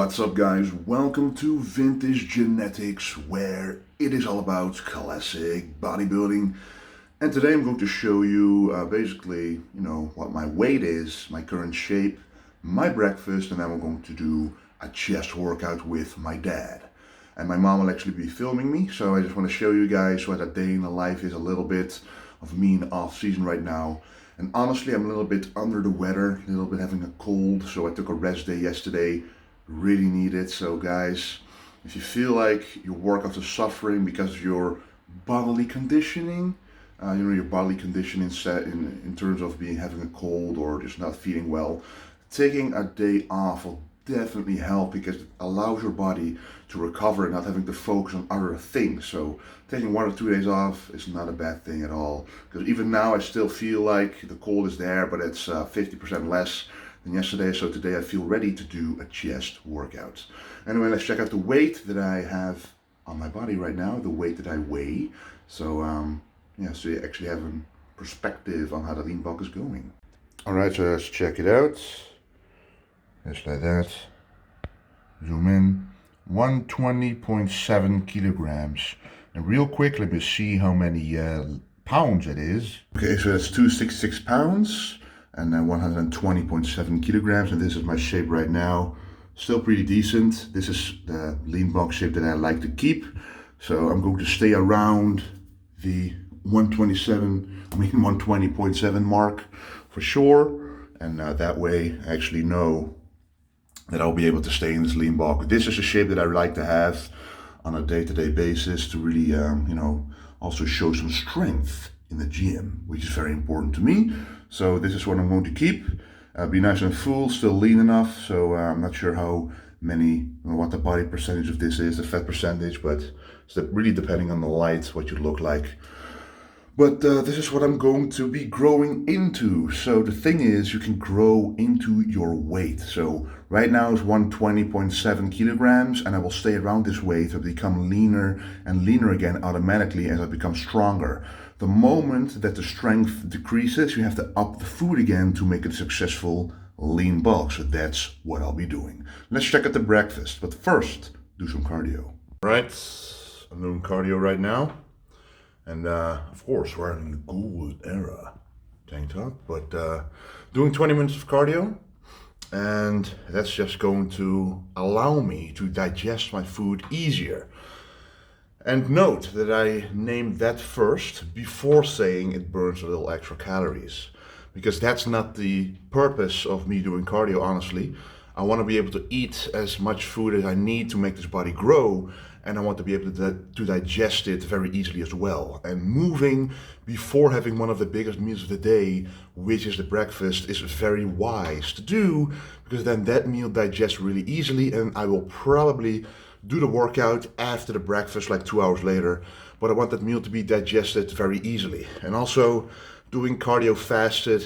What's up, guys? Welcome to Vintage Genetics, where it is all about classic bodybuilding. And today I'm going to show you basically, what my weight is, my current shape, my breakfast, and then we're going to do a chest workout with my dad. And my mom will actually be filming me, so I just want to show you guys what a day in the life is, a little bit of me in off season right now. And honestly, I'm a little bit under the weather, a little bit having a cold, so I took a rest day yesterday. Really need it. So guys, if you feel like your workouts are suffering because of your bodily conditioning, your bodily conditioning set in terms of having a cold or just not feeling well, taking a day off will definitely help because it allows your body to recover and not having to focus on other things. So taking 1 or 2 days off is not a bad thing at all, because even now I still feel like the cold is there, but it's 50% less than yesterday. So today I feel ready to do a chest workout. Anyway, let's check out the weight that I have on my body right now, the weight that I weigh. So so you actually have a perspective on how the lean bulk is going. All right, so let's check it out. Just like that. Zoom in. 120.7 kilograms. And real quick, let me see how many pounds it is. Okay, so that's 266 pounds. And then 120.7 kilograms, and this is my shape right now. Still pretty decent. This is the lean bulk shape that I like to keep. So I'm going to stay around the 120.7 mark for sure. And that way I actually know that I'll be able to stay in this lean bulk. This is a shape that I like to have on a day-to-day basis to really, also show some strength in the gym, which is very important to me. So this is what I'm going to keep. Be nice and full, still lean enough. So I'm not sure what the body percentage of this is, the fat percentage, but it's really depending on the light, what you look like. But this is what I'm going to be growing into. So the thing is, you can grow into your weight. So right now it's 120.7 kilograms, and I will stay around this weight to become leaner and leaner again automatically as I become stronger. The moment that the strength decreases, you have to up the food again to make it a successful lean bulk. So that's what I'll be doing. Let's check out the breakfast, but first, do some cardio. All right, I'm doing cardio right now. And of course, we're in the gold era tank top, but doing 20 minutes of cardio. And that's just going to allow me to digest my food easier. And note that I named that first before saying it burns a little extra calories, because that's not the purpose of me doing cardio, honestly. I want to be able to eat as much food as I need to make this body grow, and I want to be able to digest it very easily as well. And moving before having one of the biggest meals of the day, which is the breakfast, is very wise to do, because then that meal digests really easily, and I will probably do the workout after the breakfast, like 2 hours later, but I want that meal to be digested very easily. And also, doing cardio fasted,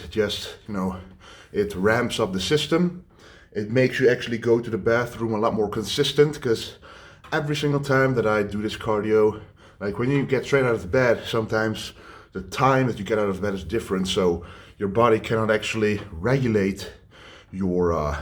it ramps up the system. It makes you actually go to the bathroom a lot more consistent, because every single time that I do this cardio, like when you get straight out of bed, sometimes the time that you get out of bed is different, so your body cannot actually regulate your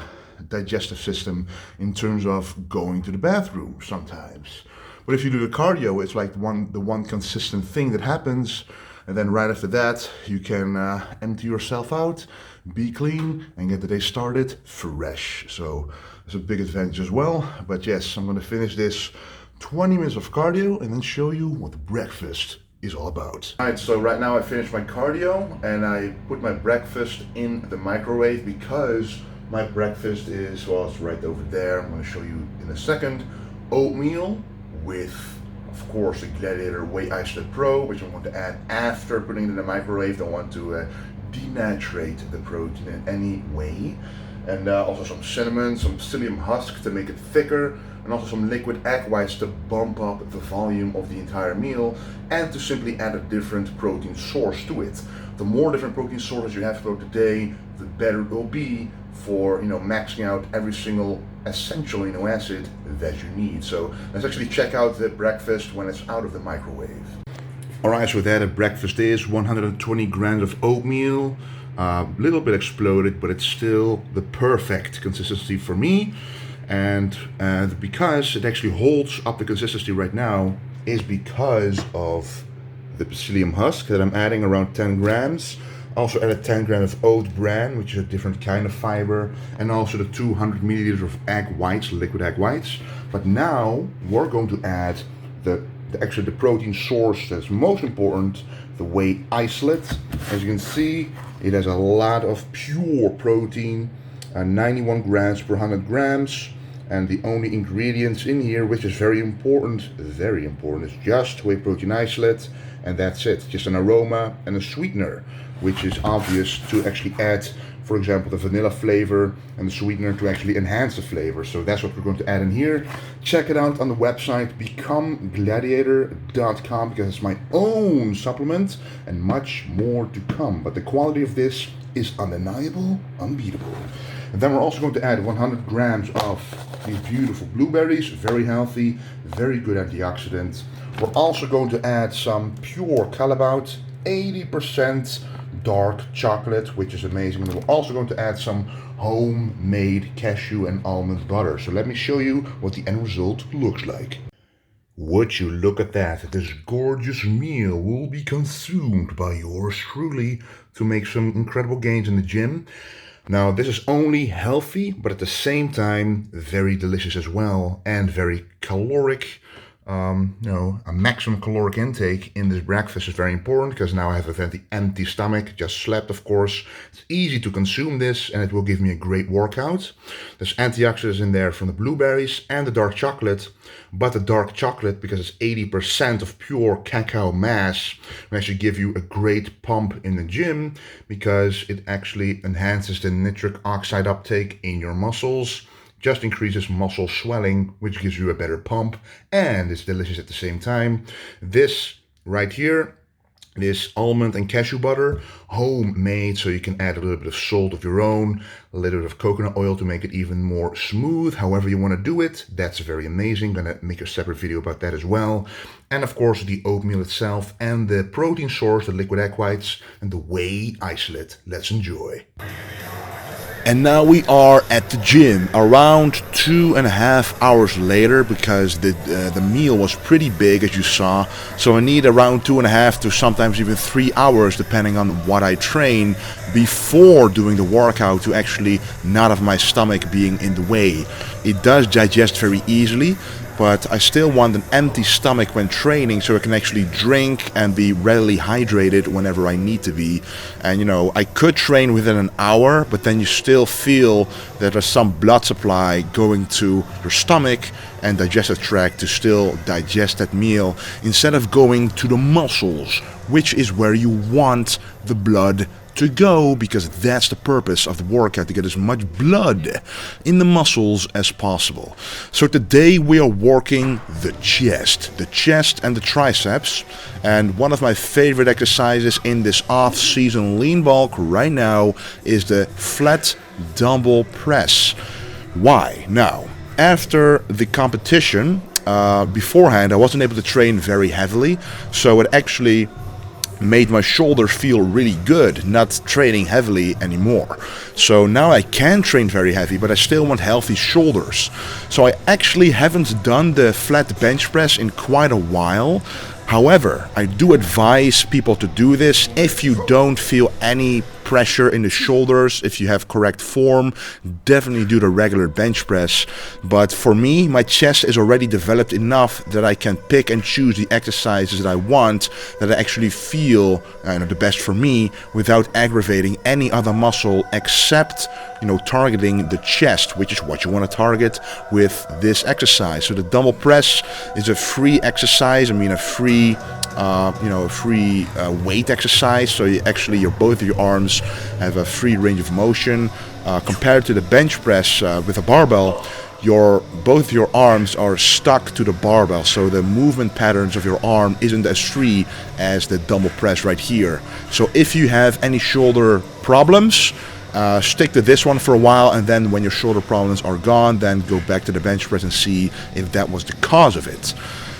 digestive system in terms of going to the bathroom sometimes. But if you do the cardio, it's like the one consistent thing that happens, and then right after that you can empty yourself out, be clean, and get the day started fresh. So it's a big advantage as well. But yes, I'm going to finish this 20 minutes of cardio and then show you what the breakfast is all about. Alright, so right now I finished my cardio and I put my breakfast in the microwave, because my breakfast is, well, it's right over there. I'm going to show you in a second. Oatmeal with, of course, the GLADIATOR Whey Isolate Pro, which I'm going to add after putting it in the microwave. Don't want to denaturate the protein in any way. And also some cinnamon, some psyllium husk to make it thicker, and also some liquid egg whites to bump up the volume of the entire meal, and to simply add a different protein source to it. The more different protein sources you have throughout the day, the better it will be for maxing out every single essential amino acid that you need. So let's actually check out the breakfast when it's out of the microwave. Alright, so there the breakfast is 120 grams of oatmeal, a little bit exploded, but it's still the perfect consistency for me. And because it actually holds up the consistency right now is because of the psyllium husk that I'm adding, around 10 grams. Also added 10 grams of oat bran, which is a different kind of fiber, and also the 200 milliliters of egg whites, liquid egg whites. But now we're going to add actually the protein source that's most important, the whey isolate. As you can see, it has a lot of pure protein, 91 grams per 100 grams. And the only ingredients in here, which is very important, is just whey protein isolate, and that's it. Just an aroma and a sweetener, which is obvious to actually add, for example, the vanilla flavor and the sweetener to actually enhance the flavor. So that's what we're going to add in here. Check it out on the website, becomegladiator.com, because it's my own supplement and much more to come. But the quality of this is undeniable, unbeatable. And then we're also going to add 100 grams of these beautiful blueberries, very healthy, very good antioxidant. We're also going to add some pure calabaut, 80% dark chocolate, which is amazing. And we're also going to add some homemade cashew and almond butter. So let me show you what the end result looks like. Would you look at that? This gorgeous meal will be consumed by yours truly to make some incredible gains in the gym. Now, this is only healthy, but at the same time, very delicious as well, and very caloric. A maximum caloric intake in this breakfast is very important, because now I have a very empty stomach, just slept of course. It's easy to consume this and it will give me a great workout. There's antioxidants in there from the blueberries and the dark chocolate, but the dark chocolate, because it's 80% of pure cacao mass, will actually give you a great pump in the gym, because it actually enhances the nitric oxide uptake in your muscles. Just increases muscle swelling, which gives you a better pump, and it's delicious at the same time. This right here, this almond and cashew butter, homemade, so you can add a little bit of salt of your own, a little bit of coconut oil to make it even more smooth, however you want to do it. That's very amazing. I'm gonna make a separate video about that as well. And of course the oatmeal itself and the protein source, the liquid egg whites, and the whey isolate. Let's enjoy. And now we are at the gym around 2.5 hours later, because the meal was pretty big, as you saw. So I need around 2.5 to sometimes even 3 hours, depending on what I train, before doing the workout, to actually not have my stomach being in the way. It does digest very easily, but I still want an empty stomach when training, so I can actually drink and be readily hydrated whenever I need to be. And I could train within an hour, but then you still feel that there's some blood supply going to your stomach and digestive tract to still digest that meal, instead of going to the muscles, which is where you want the blood to go, because that's the purpose of the workout, to get as much blood in the muscles as possible. So today we are working the chest and the triceps, and one of my favorite exercises in this off-season lean bulk right now is the flat dumbbell press. Why? Now, after the competition, beforehand I wasn't able to train very heavily, so it actually made my shoulders feel really good, not training heavily anymore. So now I can train very heavy, but I still want healthy shoulders. So I actually haven't done the flat bench press in quite a while. However, I do advise people to do this if you don't feel any pressure in the shoulders. If you have correct form, definitely do the regular bench press. But for me, my chest is already developed enough that I can pick and choose the exercises that I want, that I actually feel the best for me, without aggravating any other muscle except targeting the chest, which is what you want to target with this exercise. So the dumbbell press is a free exercise. A free weight exercise. So both of your arms have a free range of motion. Compared to the bench press with a barbell, both your arms are stuck to the barbell, so the movement patterns of your arm isn't as free as the dumbbell press right here. So if you have any shoulder problems, stick to this one for a while, and then when your shoulder problems are gone, then go back to the bench press and see if that was the cause of it.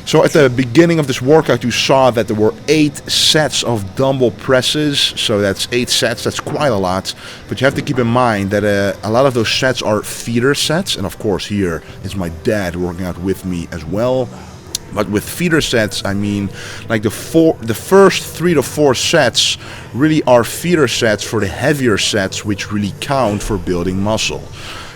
So at the beginning of this workout, you saw that there were 8 sets of dumbbell presses. So that's 8 sets. That's quite a lot. But you have to keep in mind that a lot of those sets are feeder sets. And of course, here is my dad working out with me as well. But with feeder sets, I mean, like the first 3 to 4 sets really are feeder sets for the heavier sets, which really count for building muscle.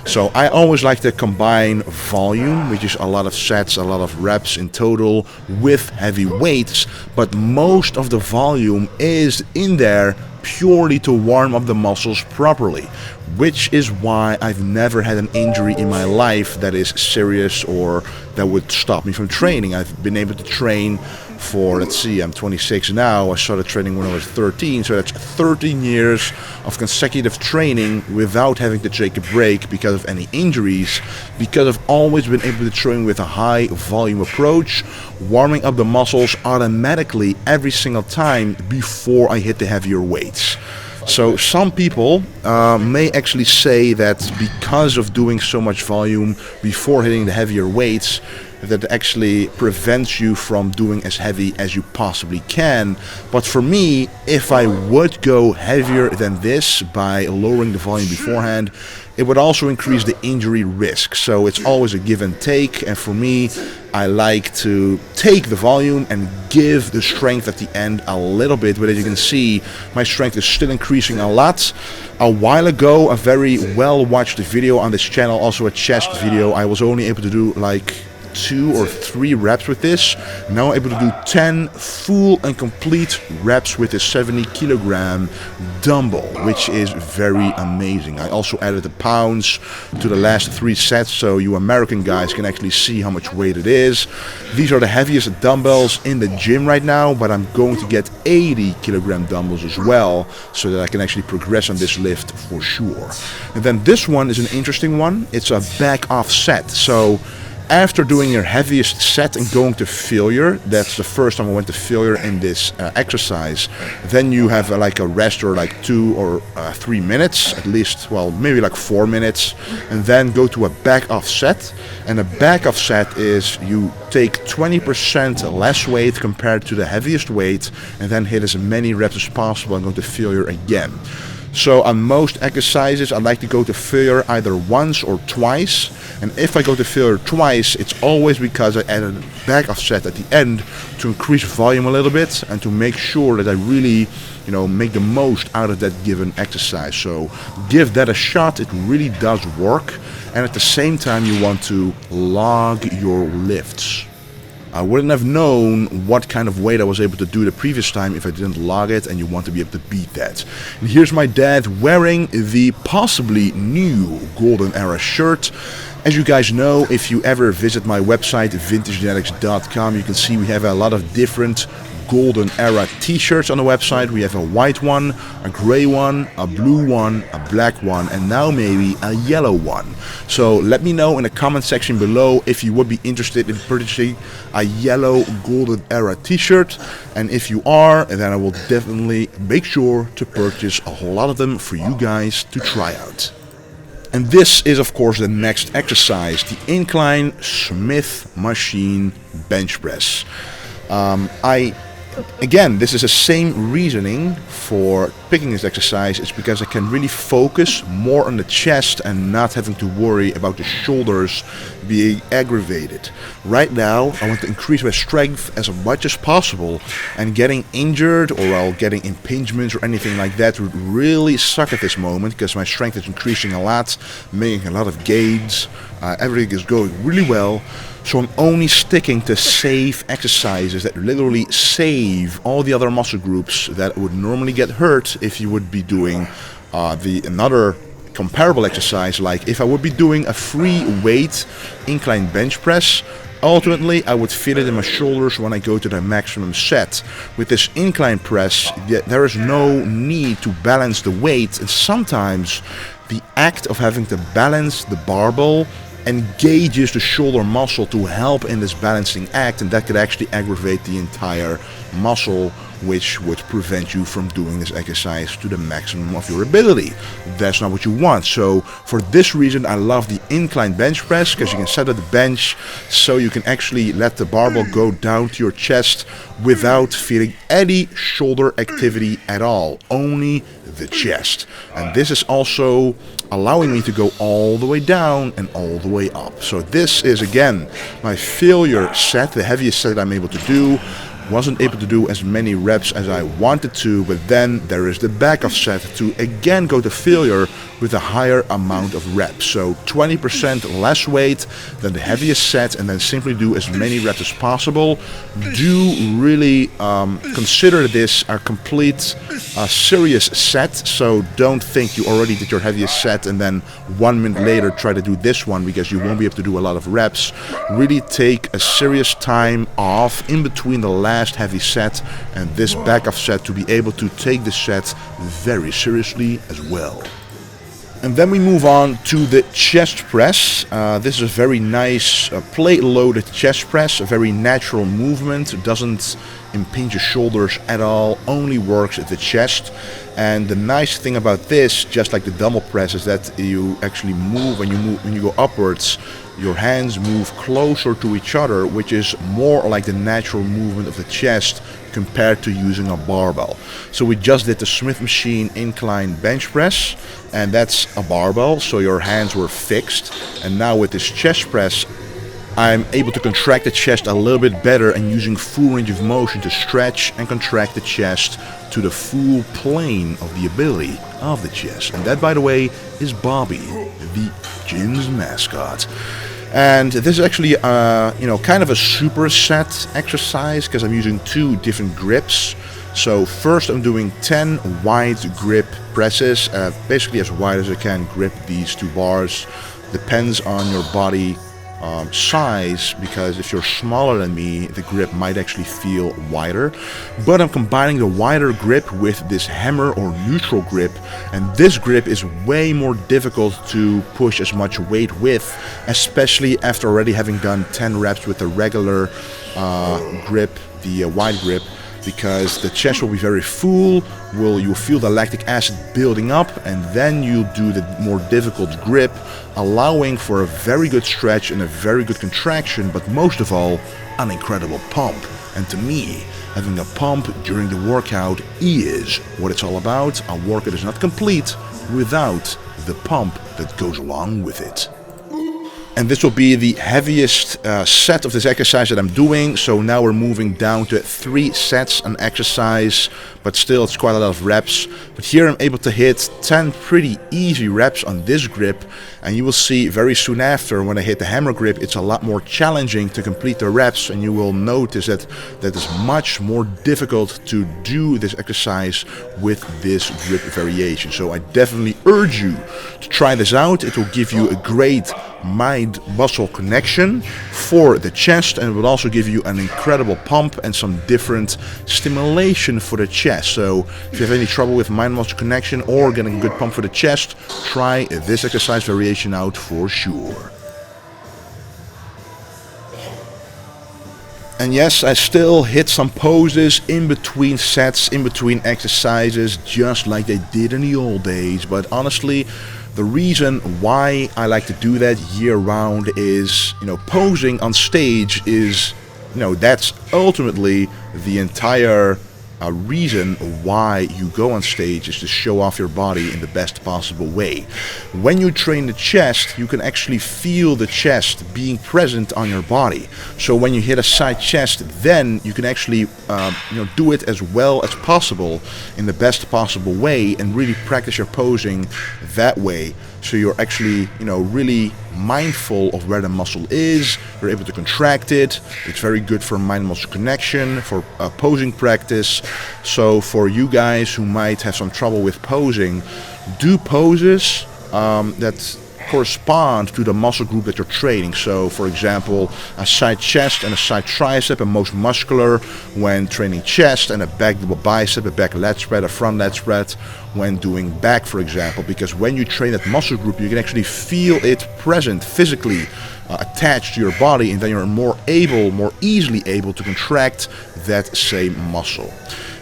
So I always like to combine volume, which is a lot of sets, a lot of reps in total, with heavy weights. But most of the volume is in there purely to warm up the muscles properly, which is why I've never had an injury in my life that is serious or that would stop me from training. I've been able to train for, let's see, I'm 26 now. I started training when I was 13, so that's 13 years of consecutive training without having to take a break because of any injuries, because I've always been able to train with a high volume approach, warming up the muscles automatically every single time before I hit the heavier weights. So some people may actually say that because of doing so much volume before hitting the heavier weights, that actually prevents you from doing as heavy as you possibly can. But for me, if I would go heavier than this by lowering the volume beforehand, it would also increase the injury risk. So it's always a give and take, and for me, I like to take the volume and give the strength at the end a little bit. But as you can see, my strength is still increasing a lot. A while ago, a very well watched video on this channel, also a chest video, I was only able to do like 2 or 3 reps with this. Now I'm able to do 10 full and complete reps with a 70 kilogram dumbbell, which is very amazing. I also added the pounds to the last 3 sets, so you American guys can actually see how much weight it is. These are the heaviest dumbbells in the gym right now, but I'm going to get 80 kilogram dumbbells as well, so that I can actually progress on this lift for sure. And then this one is an interesting one. It's a back off set. So after doing your heaviest set and going to failure, that's the first time I went to failure in this exercise, then you have like a rest or like 2 or 3 minutes, at least, well, maybe like 4 minutes, and then go to a back off set. And a back off set is you take 20% less weight compared to the heaviest weight and then hit as many reps as possible and go to failure again. So on most exercises, I like to go to failure either once or twice. And if I go to failure twice, it's always because I added a back off set at the end to increase volume a little bit and to make sure that I really, make the most out of that given exercise. So give that a shot. It really does work. And at the same time, you want to log your lifts. I wouldn't have known what kind of weight I was able to do the previous time if I didn't log it, and you want to be able to beat that. And here's my dad wearing the possibly new Golden Era shirt. As you guys know, if you ever visit my website, vintagegenetics.com, you can see we have a lot of different Golden Era t-shirts on the website. We have a white one, a gray one, a blue one, a black one, and now maybe a yellow one. So let me know in the comment section below if you would be interested in purchasing a yellow Golden Era t-shirt, and if you are, then I will definitely make sure to purchase a whole lot of them for you guys to try out. And this is of course the next exercise, the Incline Smith Machine Bench Press. Again, this is the same reasoning for picking this exercise. It's because I can really focus more on the chest and not having to worry about the shoulders being aggravated. Right now, I want to increase my strength as much as possible, and getting injured or getting impingements or anything like that would really suck at this moment because my strength is increasing a lot, making a lot of gains. Everything is going really well. So I'm only sticking to safe exercises that literally save all the other muscle groups that would normally get hurt if you would be doing another comparable exercise. Like if I would be doing a free weight incline bench press, ultimately I would feel it in my shoulders when I go to the maximum set. With this incline press, there is no need to balance the weight, and sometimes the act of having to balance the barbell engages the shoulder muscle to help in this balancing act, and that could actually aggravate the entire muscle which would prevent you from doing this exercise to the maximum of your ability. That's not what you want. So for this reason, I love the incline bench press, because you can set up the bench so you can actually let the barbell go down to your chest without feeling any shoulder activity at all, only the chest. And this is also allowing me to go all the way down and all the way up. So this is again my failure set, the heaviest set I'm able to do. Wasn't able to do as many reps as I wanted to, but then there is the backup set to again go to failure with a higher amount of reps. So 20% less weight than the heaviest set, and then simply do as many reps as possible. Do really consider this a complete serious set, so don't think you already did your heaviest set and then 1 minute later try to do this one, because you won't be able to do a lot of reps. Really take a serious time off in between the last heavy set and this backup set to be able to take the set very seriously as well. And then we move on to the chest press. This is a very nice plate-loaded chest press, a very natural movement. It doesn't impinge your shoulders at all, only works at the chest. And the nice thing about this, just like the dumbbell press, is that you actually move when you go upwards. Your hands move closer to each other, which is more like the natural movement of the chest compared to using a barbell. So we just did the Smith machine incline bench press, and that's a barbell, so your hands were fixed. And now with this chest press, I'm able to contract the chest a little bit better and using full range of motion to stretch and contract the chest to the full plane of the ability of the chest. And that, by the way, is Bobby, the gym's mascot. And this is actually, kind of a superset exercise, because I'm using 2 different grips. So first I'm doing 10 wide grip presses, basically as wide as I can grip these 2 bars. Depends on your body size, because if you're smaller than me, the grip might actually feel wider. But I'm combining the wider grip with this hammer or neutral grip, and this grip is way more difficult to push as much weight with, especially after already having done 10 reps with the regular grip, the wide grip, because the chest will be very full, you'll feel the lactic acid building up, and then you'll do the more difficult grip, allowing for a very good stretch and a very good contraction, but most of all, an incredible pump. And to me, having a pump during the workout is what it's all about. A workout is not complete without the pump that goes along with it. And this will be the heaviest set of this exercise that I'm doing. So now we're moving down to 3 sets an exercise, but still it's quite a lot of reps. But here I'm able to hit 10 pretty easy reps on this grip. And you will see very soon after, when I hit the hammer grip, it's a lot more challenging to complete the reps. And you will notice that it's much more difficult to do this exercise with this grip variation. So I definitely urge you to try this out. It will give you a great mind-muscle connection for the chest, and it will also give you an incredible pump and some different stimulation for the chest. So if you have any trouble with mind-muscle connection or getting a good pump for the chest, try this exercise variation out for sure. And yes, I still hit some poses in between sets, in between exercises, just like they did in the old days. But honestly, the reason why I like to do that year-round is, posing on stage is, that's ultimately the entire reason why you go on stage, is to show off your body in the best possible way. When you train the chest, you can actually feel the chest being present on your body. So when you hit a side chest, then you can actually do it as well as possible in the best possible way, and really practice your posing that way. So you're actually, really mindful of where the muscle is. You're able to contract it. It's very good for mind-muscle connection, for posing practice. So for you guys who might have some trouble with posing, do poses that correspond to the muscle group that you're training. So for example, a side chest and a side tricep are most muscular when training chest, and a back double bicep, a back lat spread, a front lat spread when doing back, for example, because when you train that muscle group, you can actually feel it present physically attached to your body, and then you're more easily able to contract that same muscle.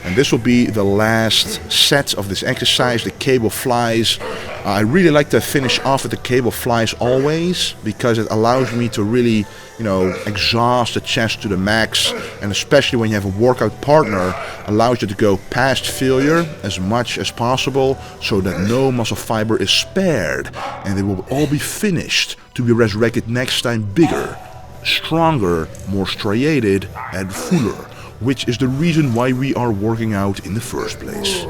And this will be the last set of this exercise, the cable flies. I really like to finish off with the cable flies always, because it allows me to really, exhaust the chest to the max, and especially when you have a workout partner, allows you to go past failure as much as possible, so that no muscle fiber is spared, and they will all be finished to be resurrected next time bigger, stronger, more striated, and fuller, which is the reason why we are working out in the first place.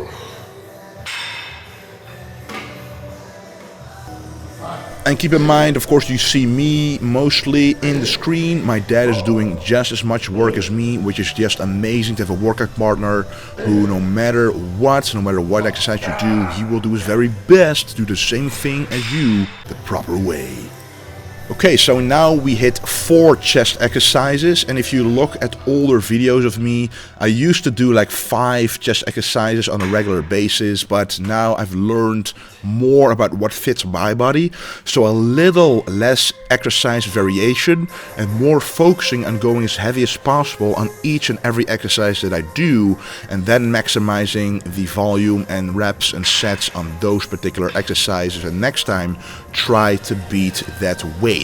And keep in mind, of course, you see me mostly in the screen. My dad is doing just as much work as me, which is just amazing to have a workout partner who, no matter what exercise you do, he will do his very best to do the same thing as you the proper way. Okay, so now we hit 4 chest exercises, and if you look at older videos of me, I used to do like 5 chest exercises on a regular basis, but now I've learned more about what fits my body, so a little less exercise variation and more focusing on going as heavy as possible on each and every exercise that I do, and then maximizing the volume and reps and sets on those particular exercises, and next time try to beat that weight.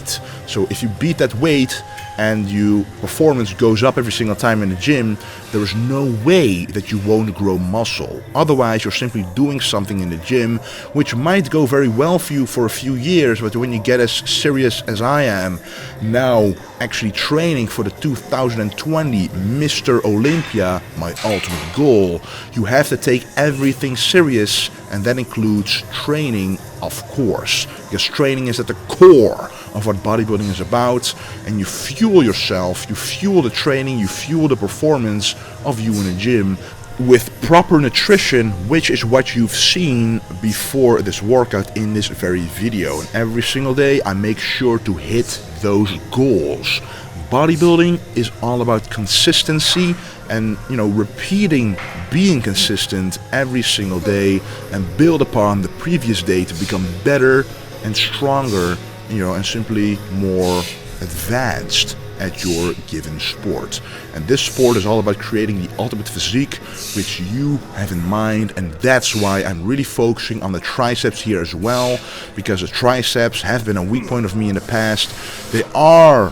So if you beat that weight and your performance goes up every single time in the gym, there is no way that you won't grow muscle. Otherwise, you're simply doing something in the gym which might go very well for you for a few years, but when you get as serious as I am now, actually training for the 2020 Mr. Olympia, my ultimate goal, you have to take everything serious, and that includes training, of course, because training is at the core of what bodybuilding is about, and you fuel yourself, you fuel the training, you fuel the performance of you in the gym with proper nutrition, which is what you've seen before this workout in this very video. And every single day I make sure to hit those goals. Bodybuilding is all about consistency and, repeating, being consistent every single day and build upon the previous day to become better and stronger, and simply more advanced at your given sport. And this sport is all about creating the ultimate physique which you have in mind, and that's why I'm really focusing on the triceps here as well, because the triceps have been a weak point of me in the past. They are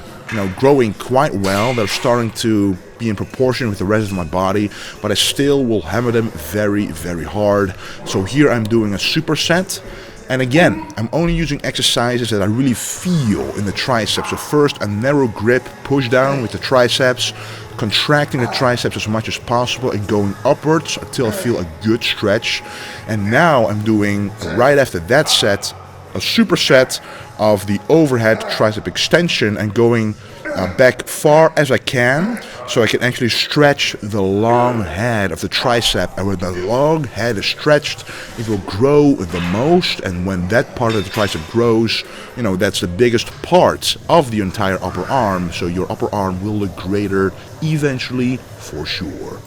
growing quite well. They're starting to be in proportion with the rest of my body, but I still will hammer them very, very hard. So here I'm doing a superset. And again, I'm only using exercises that I really feel in the triceps. So first, a narrow grip push down with the triceps, contracting the triceps as much as possible and going upwards until I feel a good stretch. And now I'm doing, right after that set, a superset of the overhead tricep extension and going back far as I can, so I can actually stretch the long head of the tricep. And when the long head is stretched, it will grow the most, and when that part of the tricep grows, that's the biggest part of the entire upper arm, so your upper arm will look greater eventually for sure.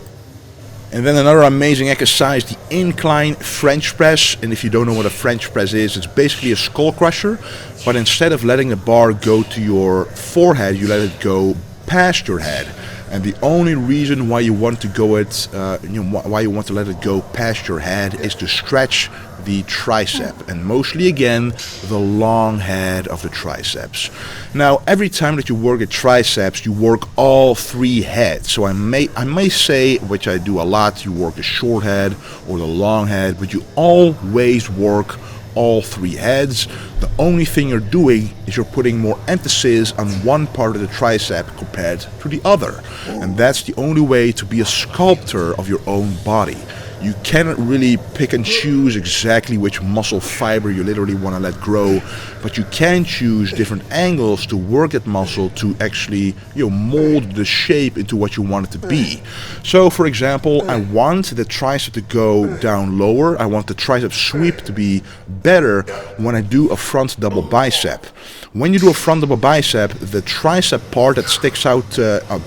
And then another amazing exercise, the incline French press. And if you don't know what a French press is, it's basically a skull crusher, but instead of letting the bar go to your forehead, you let it go past your head. And the only reason why you want to go why you want to let it go past your head is to stretch the tricep, and mostly again the long head of the triceps. Now every time that you work at triceps, you work all 3 heads. So I may say, which I do a lot, you work the short head or the long head, but you always work all 3 heads. The only thing you're doing is you're putting more emphasis on one part of the tricep compared to the other, and that's the only way to be a sculptor of your own body. You cannot really pick and choose exactly which muscle fiber you literally want to let grow, but you can choose different angles to work that muscle to actually mold the shape into what you want it to be. So for example, I want the tricep to go down lower. I want the tricep sweep to be better when I do a front double bicep. When you do a front double bicep, the tricep part that sticks out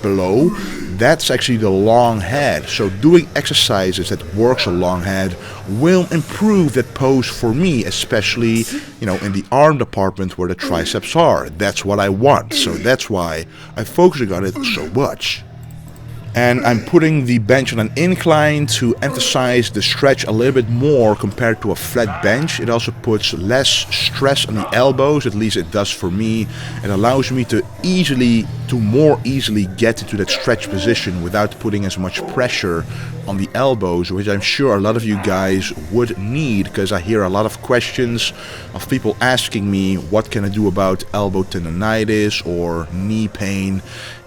below, that's actually the long head. So doing exercises that works a long head will improve that pose for me, especially in the arm department where the triceps are. That's what I want, so that's why I'm focusing on it so much. And I'm putting the bench on an incline to emphasize the stretch a little bit more compared to a flat bench. It also puts less stress on the elbows, at least it does for me. It allows me to more easily get into that stretch position without putting as much pressure on the elbows, which I'm sure a lot of you guys would need, because I hear a lot of questions of people asking me what can I do about elbow tendonitis or knee pain.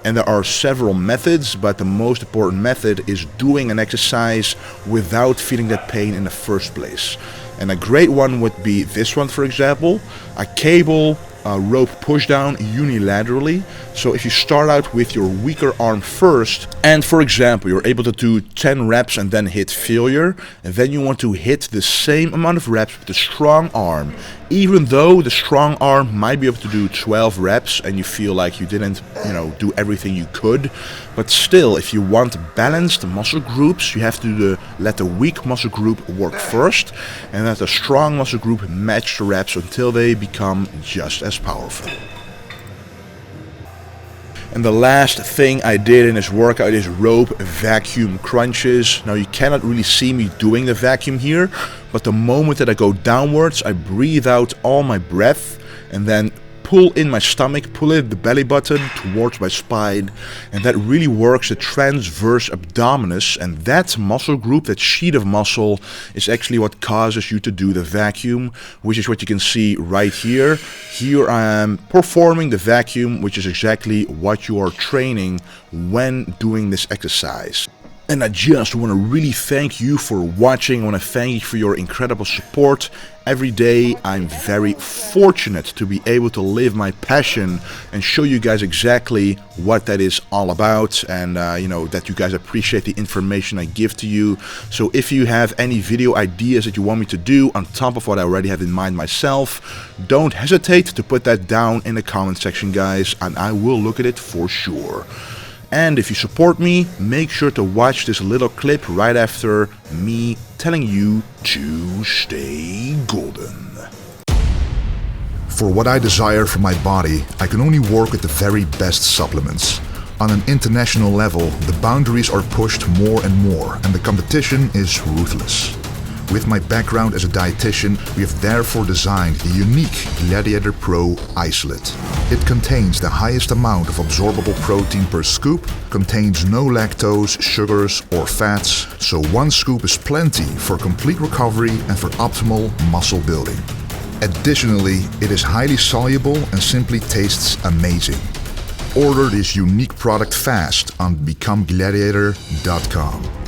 And there are several methods, but the most important method is doing an exercise without feeling that pain in the first place. And a great one would be this one, for example, a cable rope pushdown unilaterally. So if you start out with your weaker arm first, and for example you're able to do 10 reps and then hit failure, and then you want to hit the same amount of reps with the strong arm, even though the strong arm might be able to do 12 reps and you feel like you didn't, do everything you could, but still, if you want balanced muscle groups, you have to let the weak muscle group work first and let the strong muscle group match the reps until they become just as powerful. And the last thing I did in this workout is rope vacuum crunches. Now you cannot really see me doing the vacuum here, but the moment that I go downwards, I breathe out all my breath and then pull in my stomach, pull in the belly button towards my spine, and that really works the transverse abdominis, and that muscle group, that sheet of muscle, is actually what causes you to do the vacuum, which is what you can see right here. Here I am performing the vacuum, which is exactly what you are training when doing this exercise. And I just want to really thank you for watching. I want to thank you for your incredible support. Every day I'm very fortunate to be able to live my passion and show you guys exactly what that is all about, and that you guys appreciate the information I give to you. So if you have any video ideas that you want me to do on top of what I already have in mind myself, don't hesitate to put that down in the comment section, guys, and I will look at it for sure. And if you support me, make sure to watch this little clip right after me telling you to stay golden. For what I desire for my body, I can only work with the very best supplements. On an international level, the boundaries are pushed more and more, and the competition is ruthless. With my background as a dietitian, we have therefore designed the unique Gladiator Pro Isolate. It contains the highest amount of absorbable protein per scoop, contains no lactose, sugars or fats, so one scoop is plenty for complete recovery and for optimal muscle building. Additionally, it is highly soluble and simply tastes amazing. Order this unique product fast on becomegladiator.com.